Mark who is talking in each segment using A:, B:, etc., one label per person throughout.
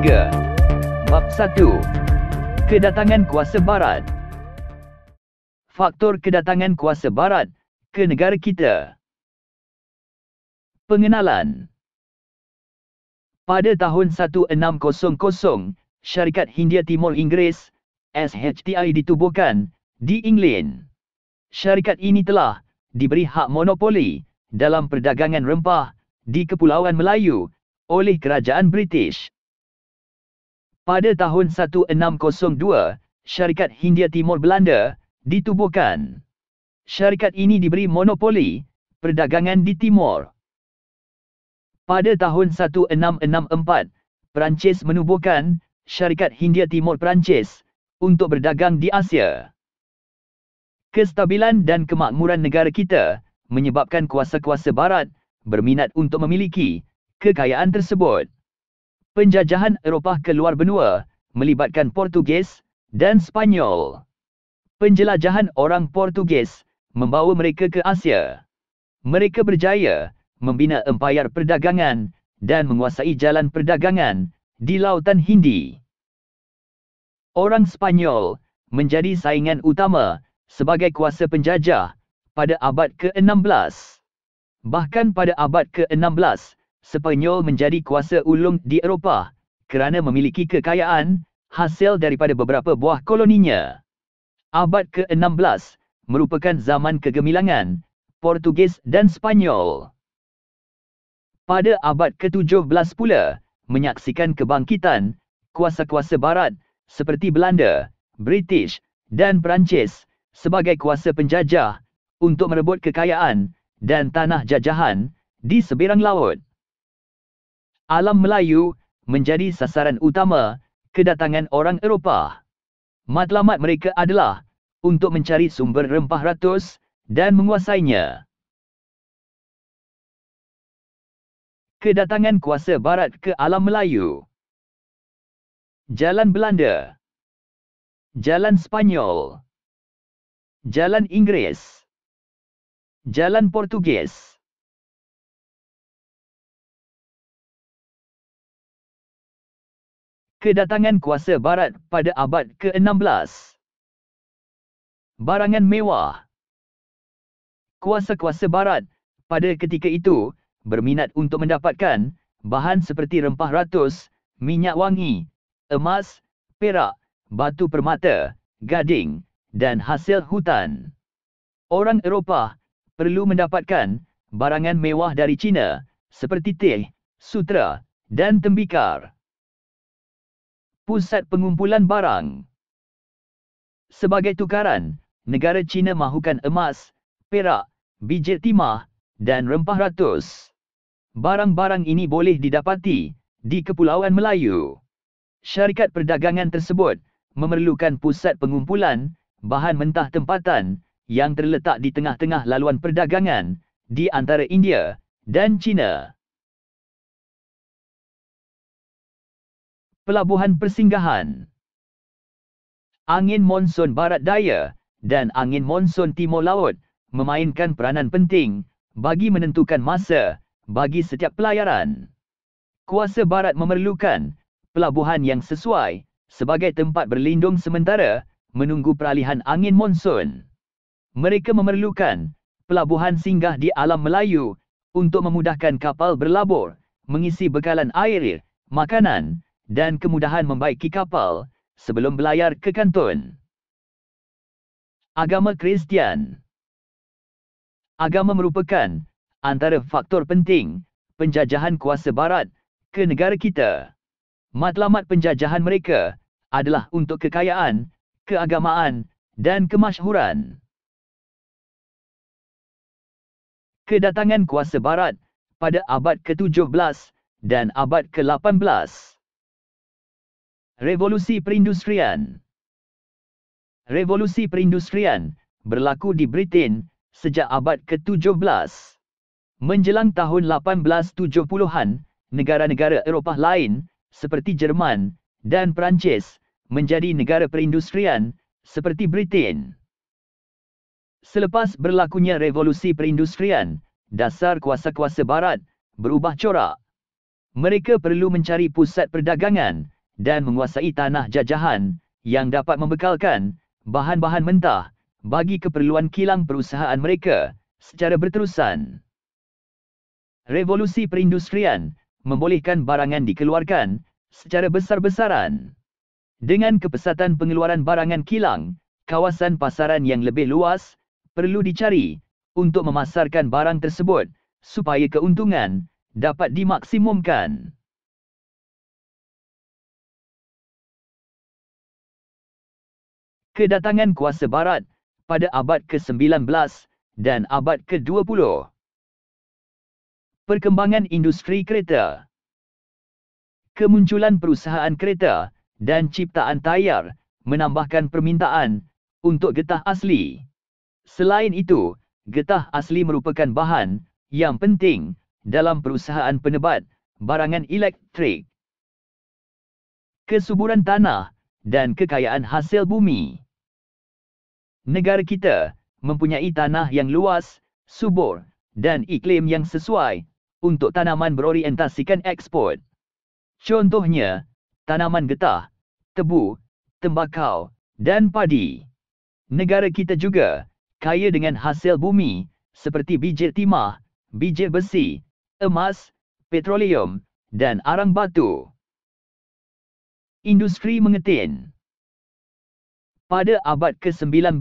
A: 3. Bab 1. Kedatangan kuasa barat. Faktor kedatangan kuasa barat ke negara kita. Pengenalan. Pada tahun 1600, Syarikat Hindia Timur Inggeris, SHTI ditubuhkan di England. Syarikat ini telah diberi hak monopoli dalam perdagangan rempah di Kepulauan Melayu oleh Kerajaan British. Pada tahun 1602, Syarikat Hindia Timur Belanda ditubuhkan. Syarikat ini diberi monopoli perdagangan di Timur. Pada tahun 1664, Perancis menubuhkan Syarikat Hindia Timur Perancis untuk berdagang di Asia. Kestabilan dan kemakmuran negara kita menyebabkan kuasa-kuasa barat berminat untuk memiliki kekayaan tersebut. Penjajahan Eropah ke luar benua melibatkan Portugis dan Spanyol. Penjelajahan orang Portugis membawa mereka ke Asia. Mereka berjaya membina empayar perdagangan dan menguasai jalan perdagangan di Lautan Hindi. Orang Spanyol menjadi saingan utama sebagai kuasa penjajah pada abad ke-16. Bahkan pada abad ke-16, Spanyol menjadi kuasa ulung di Eropah kerana memiliki kekayaan hasil daripada beberapa buah koloninya. Abad ke-16 merupakan zaman kegemilangan Portugis dan Spanyol. Pada abad ke-17 pula, menyaksikan kebangkitan kuasa-kuasa barat seperti Belanda, British dan Perancis sebagai kuasa penjajah untuk merebut kekayaan dan tanah jajahan di seberang laut. Alam Melayu menjadi sasaran utama kedatangan orang Eropah. Matlamat mereka adalah untuk mencari sumber rempah ratus dan menguasainya. Kedatangan kuasa barat ke alam Melayu. Jalan Belanda, Jalan Spanyol, Jalan Inggeris, Jalan Portugis. Kedatangan kuasa barat pada abad ke-16. Barangan mewah. Kuasa-kuasa barat pada ketika itu berminat untuk mendapatkan bahan seperti rempah ratus, minyak wangi, emas, perak, batu permata, gading, dan hasil hutan. Orang Eropah perlu mendapatkan barangan mewah dari China seperti teh, sutera, dan tembikar. Pusat pengumpulan barang. Sebagai tukaran, negara China mahukan emas, perak, biji timah, dan rempah ratus. Barang-barang ini boleh didapati di Kepulauan Melayu. Syarikat perdagangan tersebut memerlukan pusat pengumpulan bahan mentah tempatan yang terletak di tengah-tengah laluan perdagangan di antara India dan China. Pelabuhan persinggahan. Angin monsun barat daya dan angin monsun timur laut memainkan peranan penting bagi menentukan masa bagi setiap pelayaran. Kuasa barat memerlukan pelabuhan yang sesuai sebagai tempat berlindung sementara menunggu peralihan angin monsun. Mereka memerlukan pelabuhan singgah di alam Melayu untuk memudahkan kapal berlabur, mengisi bekalan air, makanan, dan kemudahan membaiki kapal sebelum berlayar ke kantun. Agama Kristian. Agama merupakan antara faktor penting penjajahan kuasa barat ke negara kita. Matlamat penjajahan mereka adalah untuk kekayaan, keagamaan, dan kemasyhuran. Kedatangan kuasa barat pada abad ke-17 dan abad ke-18. Revolusi Perindustrian. Revolusi Perindustrian berlaku di Britain sejak abad ke-17. Menjelang tahun 1870-an, negara-negara Eropah lain seperti Jerman dan Perancis menjadi negara perindustrian seperti Britain. Selepas berlakunya revolusi perindustrian, dasar kuasa-kuasa barat berubah corak. Mereka perlu mencari pusat perdagangan dan menguasai tanah jajahan yang dapat membekalkan bahan-bahan mentah bagi keperluan kilang perusahaan mereka secara berterusan. Revolusi perindustrian membolehkan barangan dikeluarkan secara besar-besaran. Dengan kepesatan pengeluaran barangan kilang, kawasan pasaran yang lebih luas perlu dicari untuk memasarkan barang tersebut supaya keuntungan dapat dimaksimumkan. Kedatangan kuasa barat pada abad ke-19 dan abad ke-20. Perkembangan industri kereta. Kemunculan perusahaan kereta dan ciptaan tayar menambahkan permintaan untuk getah asli. Selain itu, getah asli merupakan bahan yang penting dalam perusahaan penebat barangan elektrik. Kesuburan tanah dan kekayaan hasil bumi. Negara kita mempunyai tanah yang luas, subur, dan iklim yang sesuai untuk tanaman berorientasikan ekspor. Contohnya, tanaman getah, tebu, tembakau, dan padi. Negara kita juga kaya dengan hasil bumi seperti biji timah, biji besi, emas, petroleum, dan arang batu. Industri mengetin. Pada abad ke-19,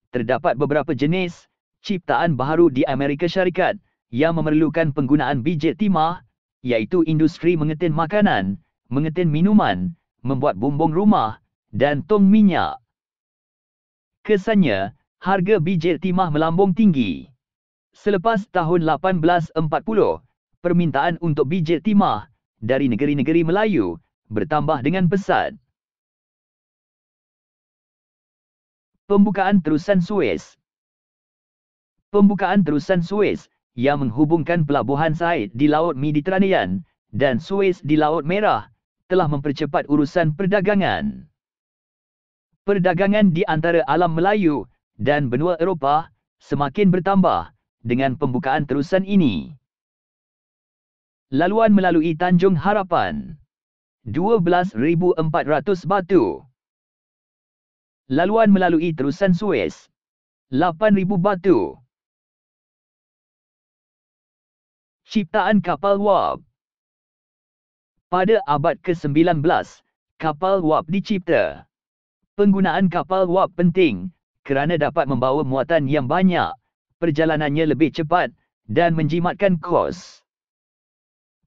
A: terdapat beberapa jenis ciptaan baharu di Amerika Syarikat yang memerlukan penggunaan biji timah, iaitu industri mengetin makanan, mengetin minuman, membuat bumbung rumah, dan tong minyak. Kesannya, harga biji timah melambung tinggi. Selepas tahun 1840, permintaan untuk biji timah dari negeri-negeri Melayu bertambah dengan pesat. Pembukaan terusan Suez. Pembukaan terusan Suez yang menghubungkan pelabuhan Said di Laut Mediterranean dan Suez di Laut Merah telah mempercepat urusan perdagangan. Perdagangan di antara alam Melayu dan benua Eropah semakin bertambah dengan pembukaan terusan ini. Laluan melalui Tanjung Harapan, 12,400 batu. Laluan melalui terusan Suez, 8,000 batu. Ciptaan kapal wap. Pada abad ke-19, kapal wap dicipta. Penggunaan kapal wap penting kerana dapat membawa muatan yang banyak, perjalanannya lebih cepat dan menjimatkan kos.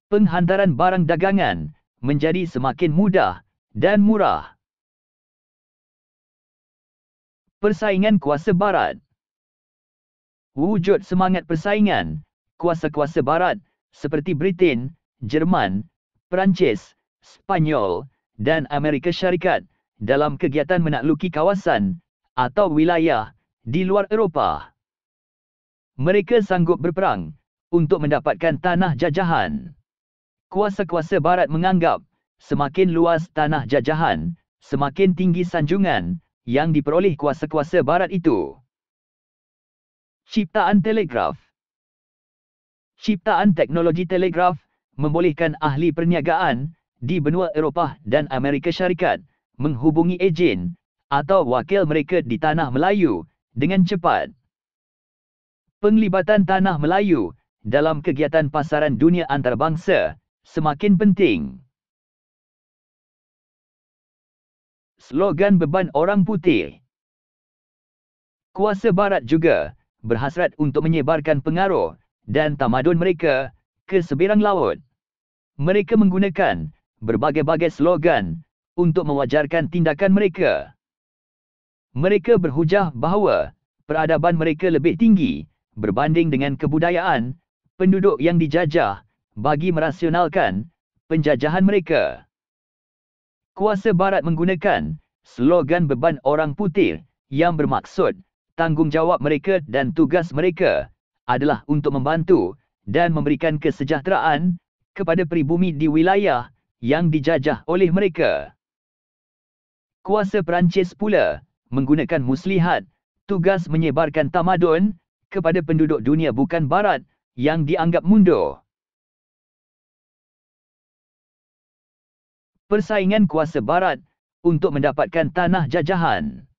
A: Penghantaran barang dagangan menjadi semakin mudah dan murah. Persaingan kuasa barat. Wujud semangat persaingan, kuasa-kuasa barat seperti Britain, Jerman, Perancis, Spanyol, dan Amerika Syarikat dalam kegiatan menakluki kawasan atau wilayah di luar Eropah. Mereka sanggup berperang untuk mendapatkan tanah jajahan. Kuasa-kuasa barat menganggap semakin luas tanah jajahan, semakin tinggi sanjungan yang diperoleh kuasa-kuasa barat itu. Ciptaan telegraf. Ciptaan teknologi telegraf membolehkan ahli perniagaan di benua Eropah dan Amerika Syarikat menghubungi ejen atau wakil mereka di tanah Melayu dengan cepat. Penglibatan tanah Melayu dalam kegiatan pasaran dunia antarabangsa semakin penting. Slogan beban orang putih. Kuasa barat juga berhasrat untuk menyebarkan pengaruh dan tamadun mereka ke seberang laut. Mereka menggunakan berbagai-bagai slogan untuk mewajarkan tindakan mereka. Mereka berhujah bahawa peradaban mereka lebih tinggi berbanding dengan kebudayaan penduduk yang dijajah bagi merasionalkan penjajahan mereka. Kuasa barat menggunakan slogan beban orang putih yang bermaksud tanggungjawab mereka dan tugas mereka adalah untuk membantu dan memberikan kesejahteraan kepada pribumi di wilayah yang dijajah oleh mereka. Kuasa Perancis pula menggunakan muslihat, tugas menyebarkan tamadun kepada penduduk dunia bukan barat yang dianggap mundur. Persaingan kuasa barat untuk mendapatkan tanah jajahan.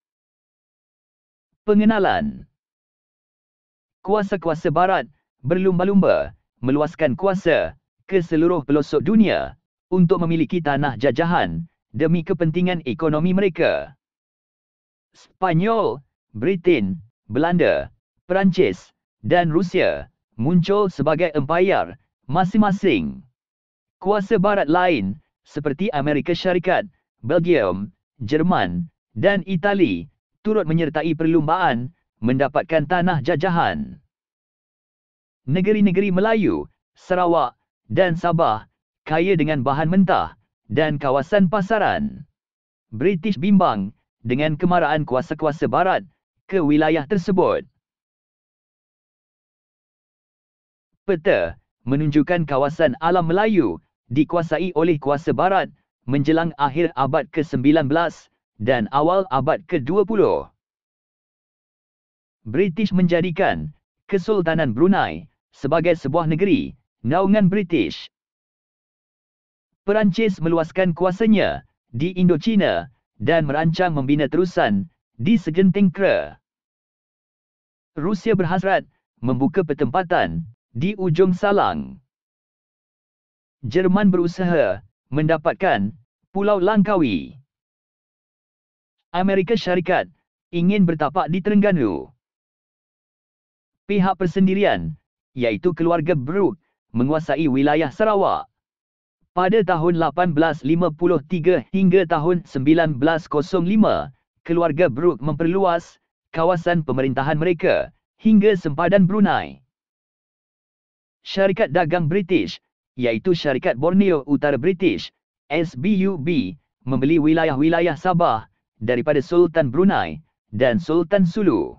A: Pengenalan. Kuasa-kuasa barat berlumba-lumba meluaskan kuasa ke seluruh pelosok dunia untuk memiliki tanah jajahan demi kepentingan ekonomi mereka. Spanyol, Britain, Belanda, Perancis, dan Rusia muncul sebagai empayar masing-masing. Kuasa barat lain seperti Amerika Syarikat, Belgium, Jerman, dan Itali turut menyertai perlumbaan mendapatkan tanah jajahan. Negeri-negeri Melayu, Sarawak, dan Sabah kaya dengan bahan mentah dan kawasan pasaran. British bimbang dengan kemarahan kuasa-kuasa barat ke wilayah tersebut. Peta menunjukkan kawasan alam Melayu dikuasai oleh kuasa barat menjelang akhir abad ke-19 dan awal abad ke-20. British menjadikan Kesultanan Brunei sebagai sebuah negeri naungan British. Perancis meluaskan kuasanya di Indochina dan merancang membina terusan di segenting kera. Rusia berhasrat membuka pertempatan di ujung Salang. Jerman berusaha mendapatkan Pulau Langkawi. Amerika Syarikat ingin bertapak di Terengganu. Pihak persendirian, iaitu keluarga Brooke, menguasai wilayah Sarawak. Pada tahun 1853 hingga tahun 1905, keluarga Brooke memperluas kawasan pemerintahan mereka hingga sempadan Brunei. Syarikat Dagang British, iaitu Syarikat Borneo Utara British, SBUB, membeli wilayah-wilayah Sabah daripada Sultan Brunei dan Sultan Sulu.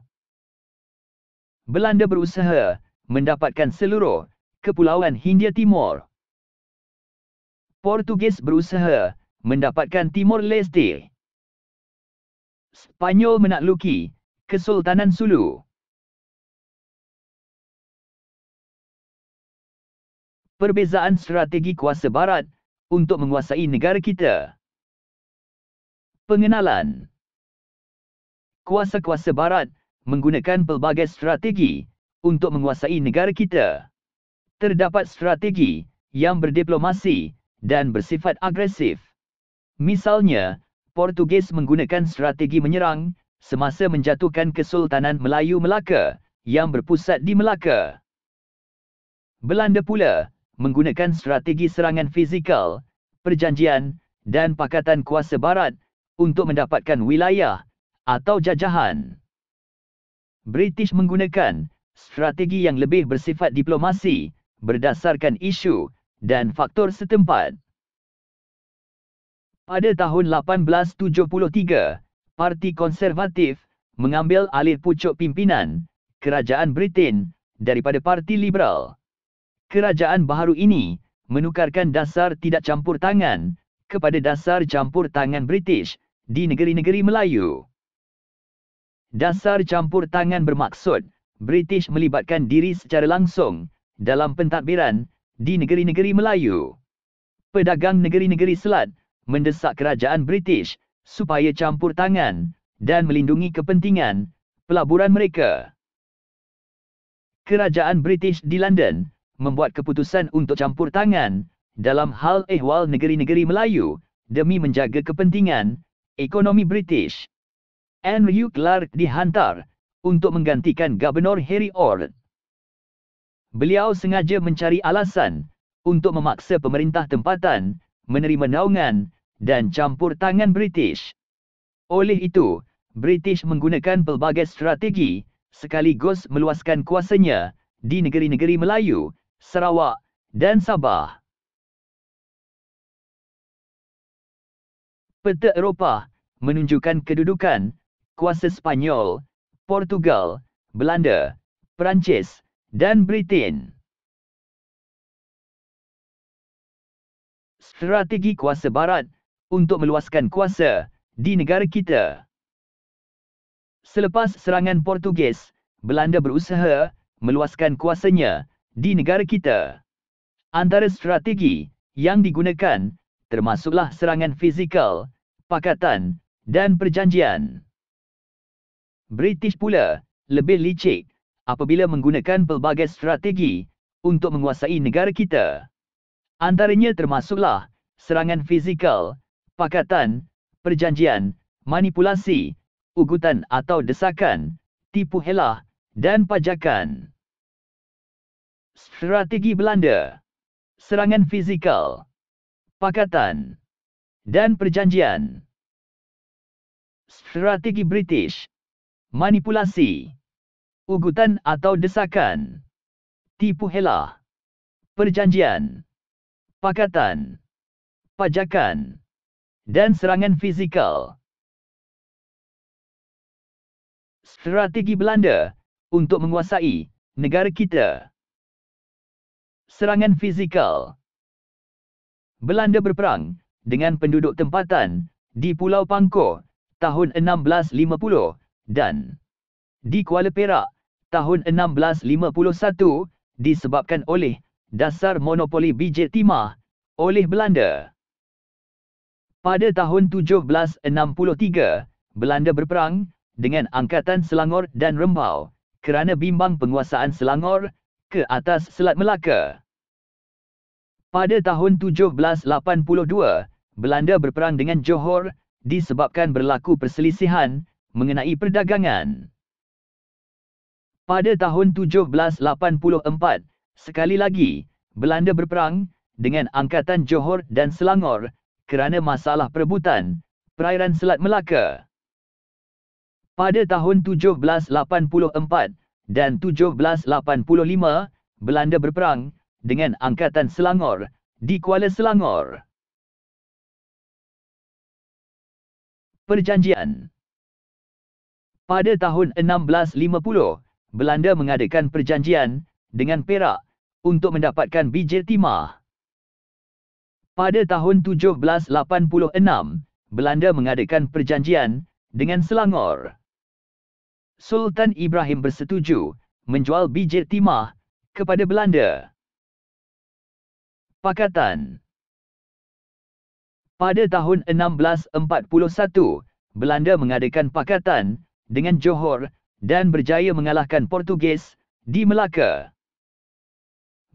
A: Belanda berusaha mendapatkan seluruh Kepulauan Hindia Timur. Portugis berusaha mendapatkan Timor Leste. Spanyol menakluki Kesultanan Sulu. Perbezaan strategi kuasa barat untuk menguasai negara kita. Pengenalan. Kuasa-kuasa barat menggunakan pelbagai strategi untuk menguasai negara kita. Terdapat strategi yang berdiplomasi dan bersifat agresif. Misalnya, Portugis menggunakan strategi menyerang semasa menjatuhkan Kesultanan Melayu Melaka yang berpusat di Melaka. Belanda pula menggunakan strategi serangan fizikal, perjanjian dan pakatan kuasa barat untuk mendapatkan wilayah atau jajahan. British menggunakan strategi yang lebih bersifat diplomasi berdasarkan isu dan faktor setempat. Pada tahun 1873, Parti Konservatif mengambil alih pucuk pimpinan Kerajaan Britain daripada Parti Liberal. Kerajaan baharu ini menukarkan dasar tidak campur tangan kepada dasar campur tangan British di negeri-negeri Melayu. Dasar campur tangan bermaksud British melibatkan diri secara langsung dalam pentadbiran di negeri-negeri Melayu. Pedagang negeri-negeri Selat mendesak kerajaan British supaya campur tangan dan melindungi kepentingan pelaburan mereka. Kerajaan British di London membuat keputusan untuk campur tangan dalam hal ehwal negeri-negeri Melayu demi menjaga kepentingan ekonomi British. Andrew Clark dihantar untuk menggantikan Gubernur Harry Ord. Beliau sengaja mencari alasan untuk memaksa pemerintah tempatan menerima naungan dan campur tangan British. Oleh itu, British menggunakan pelbagai strategi sekaligus meluaskan kuasanya di negeri-negeri Melayu, Sarawak dan Sabah. Peta Eropah menunjukkan kedudukan kuasa Spanyol, Portugal, Belanda, Perancis, dan Britain. Strategi kuasa barat untuk meluaskan kuasa di negara kita. Selepas serangan Portugis, Belanda berusaha meluaskan kuasanya di negara kita. Antara strategi yang digunakan termasuklah serangan fizikal, pakatan, dan perjanjian. British pula lebih licik apabila menggunakan pelbagai strategi untuk menguasai negara kita. Antaranya termasuklah serangan fizikal, pakatan, perjanjian, manipulasi, ugutan atau desakan, tipu helah, dan pajakan. Strategi Belanda, serangan fizikal, pakatan, dan perjanjian. Strategi British, manipulasi, ugutan atau desakan, tipu helah, perjanjian, pakatan, pajakan, dan serangan fizikal. Strategi Belanda untuk menguasai negara kita. Serangan fizikal. Belanda berperang dengan penduduk tempatan di Pulau Pangkor tahun 1650 dan di Kuala Perak tahun 1651 disebabkan oleh dasar monopoli biji timah oleh Belanda. Pada tahun 1763, Belanda berperang dengan Angkatan Selangor dan Rembau kerana bimbang penguasaan Selangor ke atas Selat Melaka. Pada tahun 1782, Belanda berperang dengan Johor disebabkan berlaku perselisihan mengenai perdagangan. Pada tahun 1784, sekali lagi, Belanda berperang dengan Angkatan Johor dan Selangor kerana masalah perebutan perairan Selat Melaka. Pada tahun 1784 dan 1785, Belanda berperang dengan Angkatan Selangor di Kuala Selangor. Perjanjian. Pada tahun 1650, Belanda mengadakan perjanjian dengan Perak untuk mendapatkan biji timah. Pada tahun 1786, Belanda mengadakan perjanjian dengan Selangor. Sultan Ibrahim bersetuju menjual biji timah kepada Belanda. Pakatan. Pada tahun 1641, Belanda mengadakan pakatan dengan Johor dan berjaya mengalahkan Portugis di Melaka.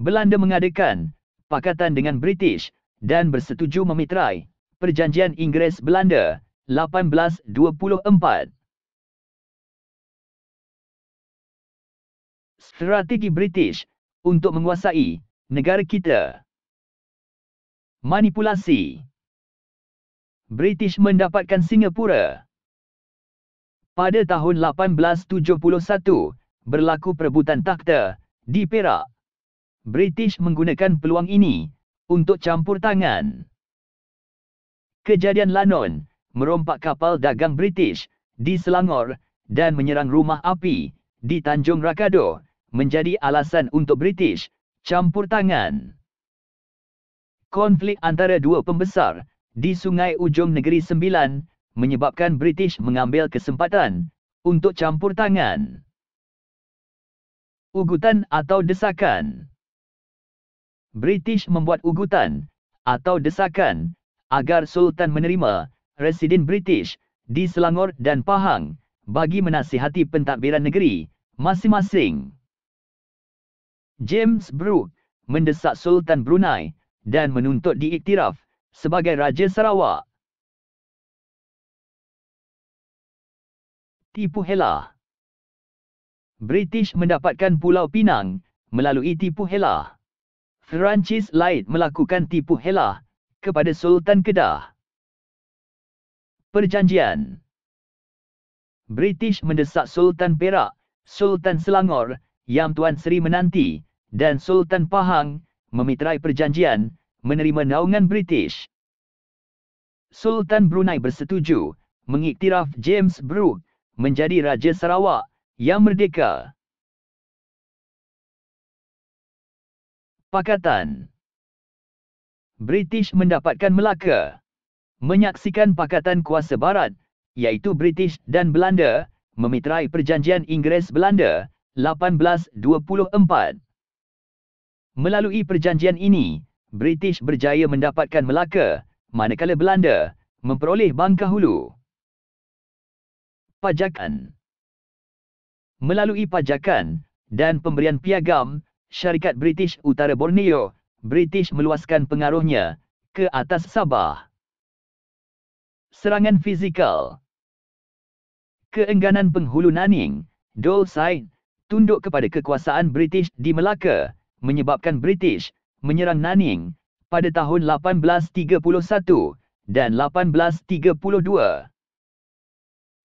A: Belanda mengadakan pakatan dengan British dan bersetuju memitrai Perjanjian Inggeris-Belanda 1824. Strategi British untuk menguasai negara kita. Manipulasi. British mendapatkan Singapura. Pada tahun 1871, berlaku perebutan takhta di Perak. British menggunakan peluang ini untuk campur tangan. Kejadian Lanun merompak kapal dagang British di Selangor dan menyerang rumah api di Tanjung Rakado menjadi alasan untuk British campur tangan. Konflik antara dua pembesar di Sungai Ujung Negeri Sembilan menyebabkan British mengambil kesempatan untuk campur tangan. Ugutan atau desakan. British membuat ugutan atau desakan agar Sultan menerima residen British di Selangor dan Pahang bagi menasihati pentadbiran negeri masing-masing. James Brooke mendesak Sultan Brunei dan menuntut diiktiraf sebagai Raja Sarawak. Tipu helah. British mendapatkan Pulau Pinang melalui tipu helah. Francis Light melakukan tipu helah kepada Sultan Kedah. Perjanjian. British mendesak Sultan Perak, Sultan Selangor, Yang Tuan Seri Menanti dan Sultan Pahang memitrai perjanjian menerima naungan British. Sultan Brunei bersetuju mengiktiraf James Brooke menjadi Raja Sarawak yang merdeka. Pakatan. British mendapatkan Melaka. Menyaksikan pakatan kuasa barat, iaitu British dan Belanda, memitrai Perjanjian Inggeris-Belanda 1824. Melalui perjanjian ini, British berjaya mendapatkan Melaka manakala Belanda memperoleh Bangkahulu. Pajakan. Melalui pajakan dan pemberian piagam, syarikat British Utara Borneo, British meluaskan pengaruhnya ke atas Sabah. Serangan fizikal. Keengganan penghulu Naning, Dole Side, tunduk kepada kekuasaan British di Melaka, menyebabkan British menyerang Naning pada tahun 1831 dan 1832.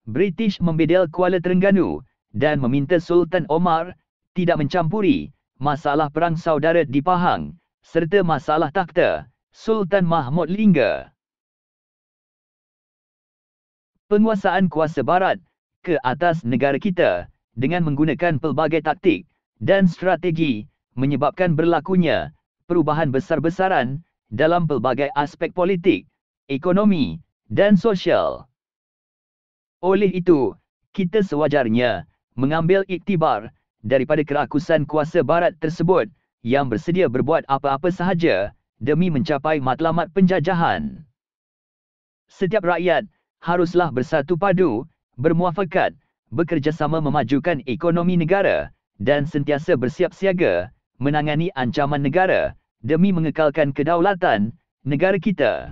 A: British membedel Kuala Terengganu dan meminta Sultan Omar tidak mencampuri masalah perang saudara di Pahang serta masalah takhta Sultan Mahmud Lingga. Penguasaan kuasa barat ke atas negara kita dengan menggunakan pelbagai taktik dan strategi menyebabkan berlakunya perubahan besar-besaran dalam pelbagai aspek politik, ekonomi dan sosial. Oleh itu, kita sewajarnya mengambil iktibar daripada kerakusan kuasa barat tersebut yang bersedia berbuat apa-apa sahaja demi mencapai matlamat penjajahan. Setiap rakyat haruslah bersatu padu, bermuafakat, bekerjasama memajukan ekonomi negara dan sentiasa bersiap siaga menangani ancaman negara demi mengekalkan kedaulatan negara kita.